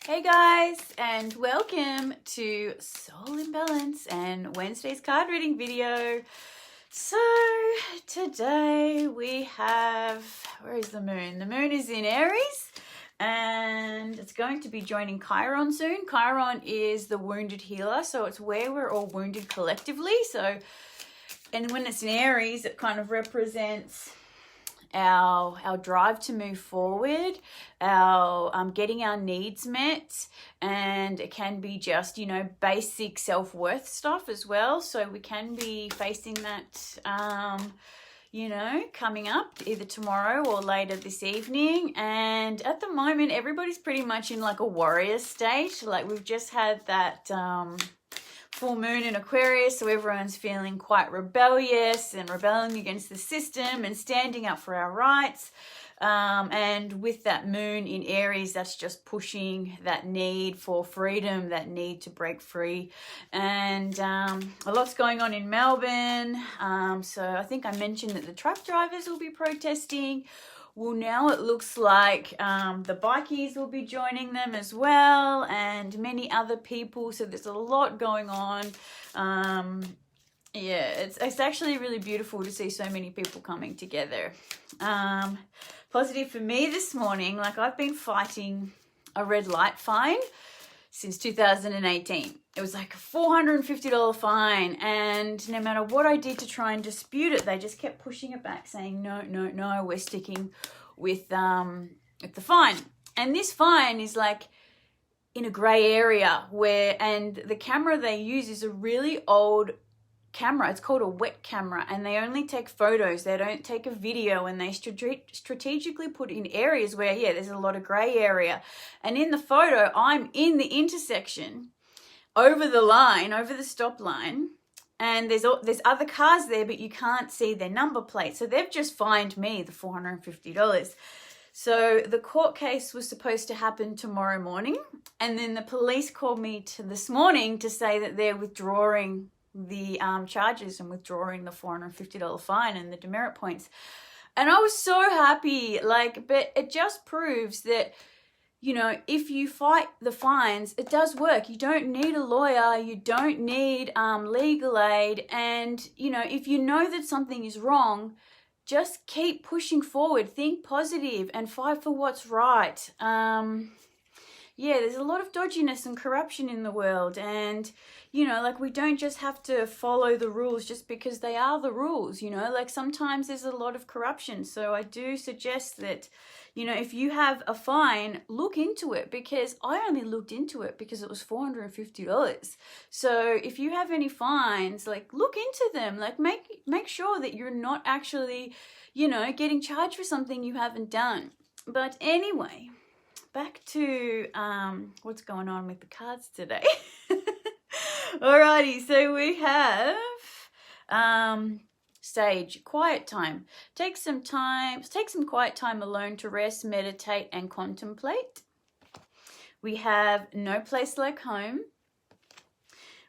Hey guys, and welcome to Soul in Balance and Wednesday's card reading video. So today we have, where is the moon? The moon is in Aries and it's going to be joining Chiron soon. Chiron is the wounded healer, so it's where we're all wounded collectively. So, and when it's in Aries, it kind of represents our drive to move forward, our getting our needs met, and it can be just, basic self-worth stuff as well. So we can be facing that coming up either tomorrow or later this evening. And at the moment everybody's pretty much in like a warrior state. Like we've just had that full moon in Aquarius, so everyone's feeling quite rebellious and rebelling against the system and standing up for our rights. And with that moon in Aries, that's just pushing that need for freedom, that need to break free. And a lot's going on in Melbourne. So I think I mentioned that the truck drivers will be protesting. Well, now it looks like the bikies will be joining them as well, and many other people. So there's a lot going on. It's actually really beautiful to see so many people coming together. Positive for me this morning, like I've been fighting a red light fine since 2018. It was like a $450 fine, and no matter what I did to try and dispute it, they just kept pushing it back, saying no, we're sticking with the fine. And this fine is like in a grey area and the camera they use is a really old camera. It's called a wet camera, and they only take photos. They don't take a video, and they strategically put in areas where there's a lot of grey area. And in the photo, I'm in the intersection, over the line, over the stop line, and there's other cars there, but you can't see their number plate. So they've just fined me the $450. So the court case was supposed to happen tomorrow morning, and then the police called me this morning to say that they're withdrawing the charges and withdrawing the $450 fine and the demerit points. And I was so happy, but it just proves that if you fight the fines, it does work. You don't need a lawyer. You don't need legal aid. And, if you know that something is wrong, just keep pushing forward. Think positive and fight for what's right. There's a lot of dodginess and corruption in the world. And, we don't just have to follow the rules just because they are the rules, sometimes there's a lot of corruption. So I do suggest that, if you have a fine, look into it, because I only looked into it because it was $450. So if you have any fines, look into them, make sure that you're not actually, getting charged for something you haven't done. But anyway, back to what's going on with the cards today. Alrighty, so we have Sage, quiet time. Take some quiet time alone to rest, meditate, and contemplate. We have No Place Like Home.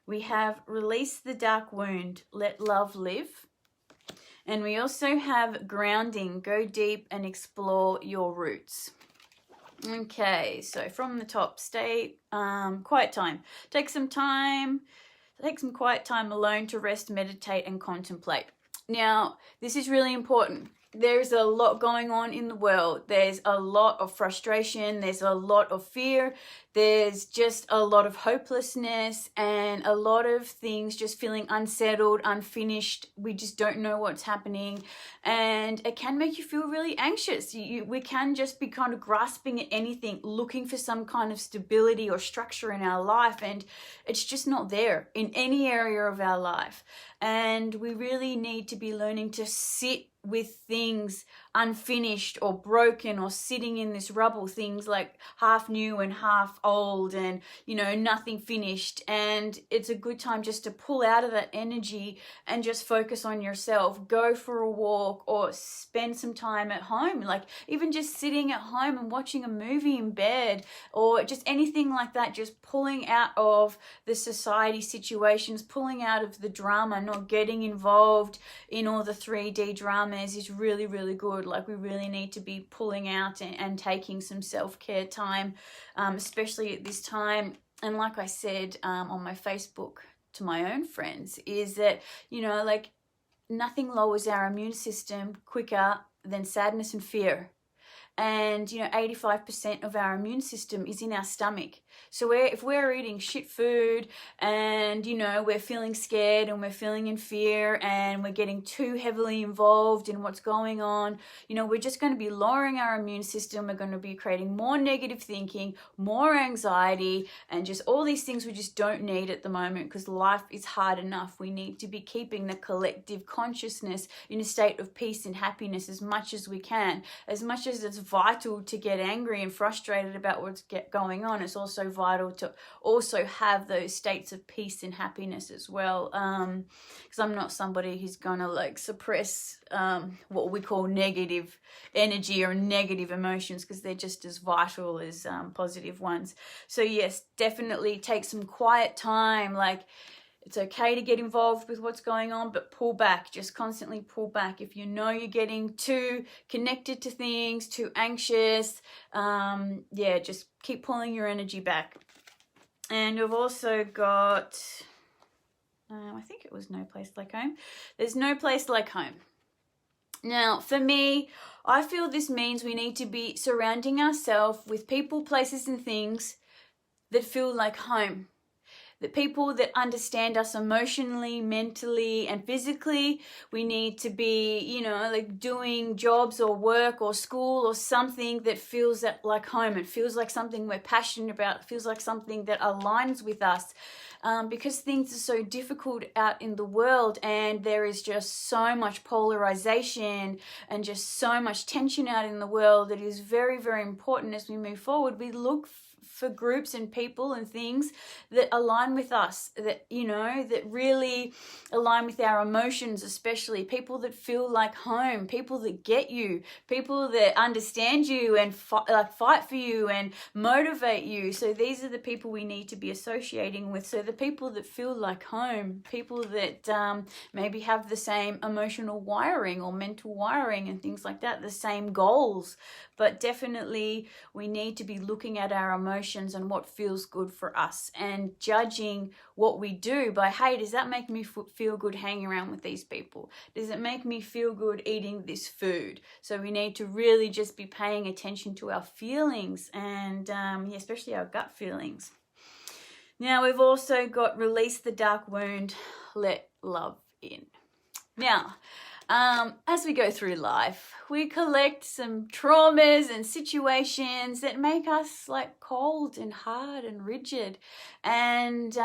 We have Release the Dark Wound, Let Love Live. And we also have Grounding, Go Deep and Explore Your Roots. Okay, so from the top, quiet time. Take some quiet time alone to rest, meditate, and contemplate. Now, this is really important. There's a lot going on in the world. There's a lot of frustration. There's a lot of fear. There's just a lot of hopelessness and a lot of things just feeling unsettled, unfinished. We just don't know what's happening. And it can make you feel really anxious. We can just be kind of grasping at anything, looking for some kind of stability or structure in our life. And it's just not there in any area of our life. And we really need to be learning to sit with things unfinished or broken or sitting in this rubble, things like half new and half old and, nothing finished. And it's a good time just to pull out of that energy and just focus on yourself. Go for a walk or spend some time at home, even just sitting at home and watching a movie in bed or just anything like that, just pulling out of the society situations, pulling out of the drama, not getting involved in all the 3D dramas is really, really good. Like we really need to be pulling out and taking some self-care time, especially at this time. And like I said on my Facebook to my own friends, is that, you know, like nothing lowers our immune system quicker than sadness and fear. And, you know, 85% of our immune system is in our stomach. So if we're eating shit food and, you know, we're feeling scared and we're feeling in fear and we're getting too heavily involved in what's going on, you know, we're just going to be lowering our immune system. We're going to be creating more negative thinking, more anxiety, and just all these things we just don't need at the moment, because life is hard enough. We need to be keeping the collective consciousness in a state of peace and happiness as much as we can. As much as it's vital to get angry and frustrated about what's going on, it's also vital to also have those states of peace and happiness as well, because I'm not somebody who's gonna like suppress what we call negative energy or negative emotions, because they're just as vital as positive ones. So yes, definitely take some quiet time. Like, it's okay to get involved with what's going on, but pull back. Just constantly pull back. If you know you're getting too connected to things, too anxious, yeah, just keep pulling your energy back. And we've also got, I think it was No Place Like Home. There's no place like home. Now, for me, I feel this means we need to be surrounding ourselves with people, places, and things that feel like home. The people that understand us emotionally, mentally, and physically. We need to be, you know, like doing jobs or work or school or something that feels like home. It feels like something we're passionate about. It feels like something that aligns with us. Because things are so difficult out in the world, and there is just so much polarization and just so much tension out in the world. It is very, very important as we move forward. We look for groups and people and things that align with us, that, you know, that really align with our emotions, especially people that feel like home, people that get you, people that understand you and fight for you and motivate you. So these are the people we need to be associating with. So the people that feel like home, people that maybe have the same emotional wiring or mental wiring and things like that, the same goals. But definitely we need to be looking at our emotions and what feels good for us, and judging what we do by, hey, does that make me feel good hanging around with these people? Does it make me feel good eating this food? So we need to really just be paying attention to our feelings, and especially our gut feelings. Now we've also got release the dark wound, let love in. Now, as we go through life, we collect some traumas and situations that make us like cold and hard and rigid. And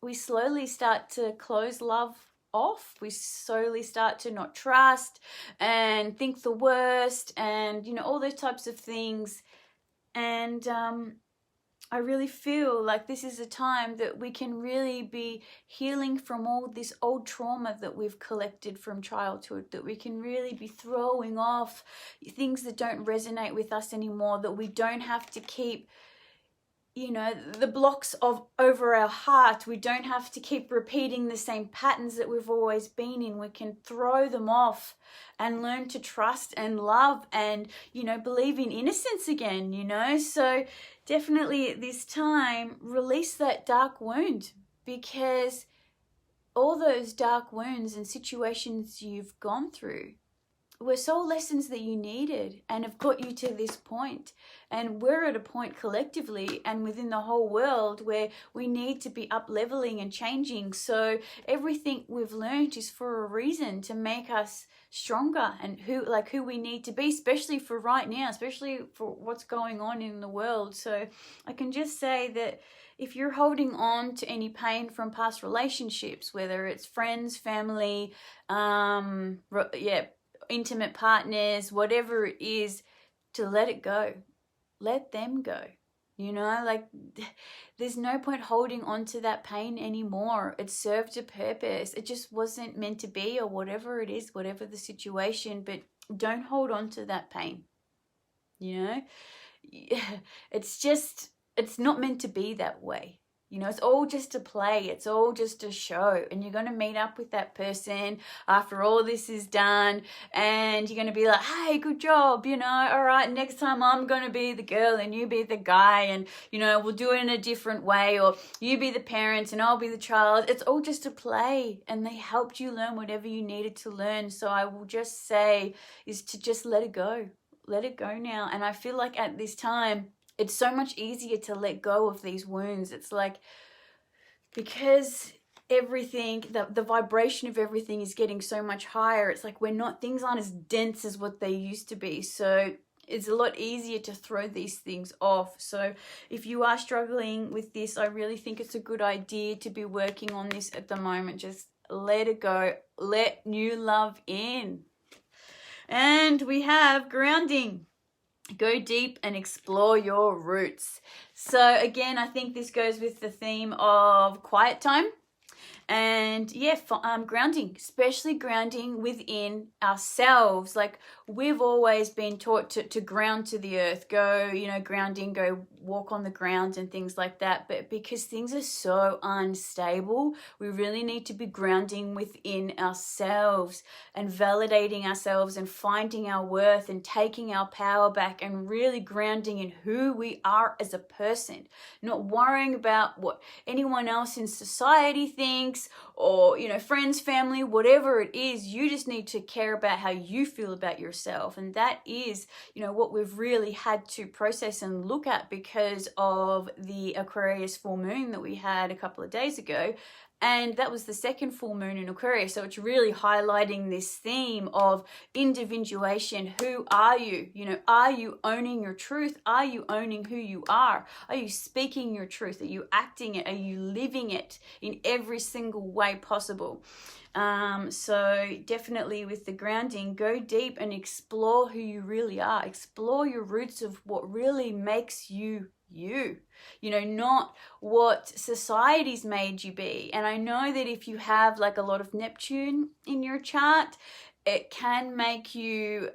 we slowly start to close love off. We slowly start to not trust and think the worst and, you know, all those types of things. And I really feel like this is a time that we can really be healing from all this old trauma that we've collected from childhood, that we can really be throwing off things that don't resonate with us anymore, that we don't have to keep, you know, the blocks over our heart. We don't have to keep repeating the same patterns that we've always been in. We can throw them off and learn to trust and love and, you know, believe in innocence again, you know. So definitely at this time, release that dark wound, because all those dark wounds and situations you've gone through were soul lessons that you needed and have got you to this point. And we're at a point collectively and within the whole world where we need to be up leveling and changing. So everything we've learned is for a reason, to make us stronger and who we need to be, especially for right now, especially for what's going on in the world. So I can just say that if you're holding on to any pain from past relationships, whether it's friends, family, intimate partners, whatever it is, to let it go. Let them go. You know, like there's no point holding on to that pain anymore. It served a purpose. It just wasn't meant to be, or whatever it is, whatever the situation, but don't hold on to that pain. You know, it's not meant to be that way. You know, it's all just a play. It's all just a show. And you're going to meet up with that person after all this is done. And you're going to be like, hey, good job. You know, all right, next time I'm going to be the girl and you be the guy. And, you know, we'll do it in a different way. Or you be the parent and I'll be the child. It's all just a play. And they helped you learn whatever you needed to learn. So I will just say is to just let it go. Let it go now. And I feel like at this time, it's so much easier to let go of these wounds. It's like, because everything, the vibration of everything is getting so much higher. It's like things aren't as dense as what they used to be. So it's a lot easier to throw these things off. So if you are struggling with this, I really think it's a good idea to be working on this at the moment. Just let it go. Let new love in. And we have grounding. Go deep and explore your roots. So again, I think this goes with the theme of quiet time. And yeah, grounding, especially grounding within ourselves. Like we've always been taught to ground to the earth, go, you know, grounding, go walk on the ground and things like that. But because things are so unstable, we really need to be grounding within ourselves and validating ourselves and finding our worth and taking our power back and really grounding in who we are as a person, not worrying about what anyone else in society thinks or, you know, friends, family, whatever it is. You just need to care about how you feel about yourself. And that is, you know, what we've really had to process and look at because of the Aquarius full moon that we had a couple of days ago. And that was the second full moon in Aquarius. So it's really highlighting this theme of individuation. Who are you? You know, are you owning your truth? Are you owning who you are? Are you speaking your truth? Are you acting it? Are you living it in every single way possible? So definitely with the grounding, go deep and explore who you really are. Explore your roots of what really makes you you, not what society's made you be. And I know that if you have like a lot of Neptune in your chart, it can make you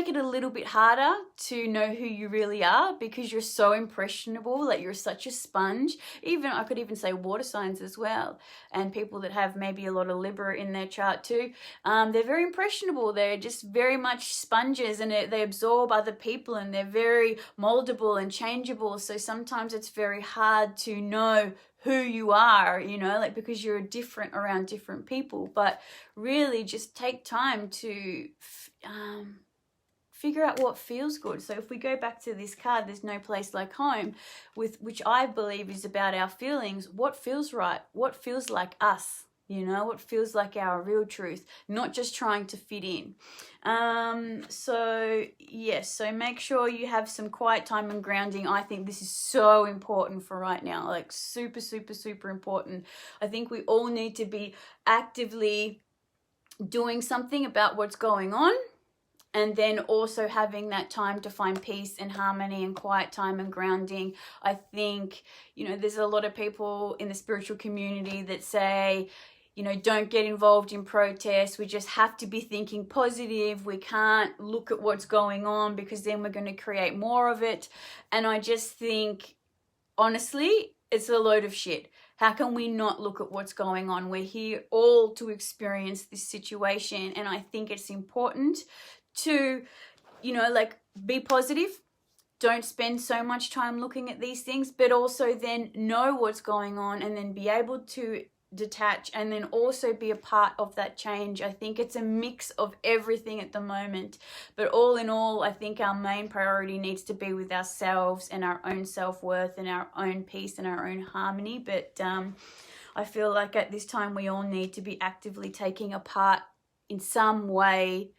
it a little bit harder to know who you really are because you're so impressionable, like you're such a sponge. Even I could even say water signs as well, and people that have maybe a lot of Libra in their chart too. They're very impressionable. They're just very much sponges, and they absorb other people, and they're very moldable and changeable. So sometimes it's very hard to know who you are, like because you're different around different people. But really just take time to figure out what feels good. So if we go back to this card, There's No Place Like Home, which I believe is about our feelings. What feels right? What feels like us? What feels like our real truth, not just trying to fit in. So make sure you have some quiet time and grounding. I think this is so important for right now, like super, super, super important. I think we all need to be actively doing something about what's going on, and then also having that time to find peace and harmony and quiet time and grounding. I think, there's a lot of people in the spiritual community that say, don't get involved in protests. We just have to be thinking positive. We can't look at what's going on because then we're going to create more of it. And I just think, honestly, it's a load of shit. How can we not look at what's going on? We're here all to experience this situation. And I think it's important to, be positive. Don't spend so much time looking at these things, but also then know what's going on and then be able to detach and then also be a part of that change. I think it's a mix of everything at the moment, but all in all, I think our main priority needs to be with ourselves and our own self-worth and our own peace and our own harmony. But I feel like at this time we all need to be actively taking a part in some way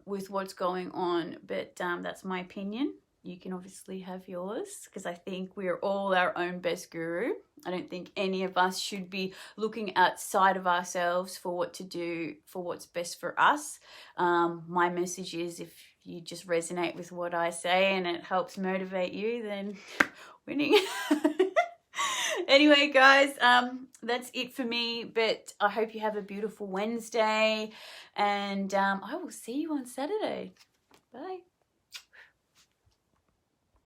with what's going on. But that's my opinion. You can obviously have yours, because I think we're all our own best guru. I don't think any of us should be looking outside of ourselves for what to do, for what's best for us. My message is, if you just resonate with what I say and it helps motivate you, then winning. Anyway, guys, that's it for me, but I hope you have a beautiful Wednesday, and I will see you on Saturday. Bye.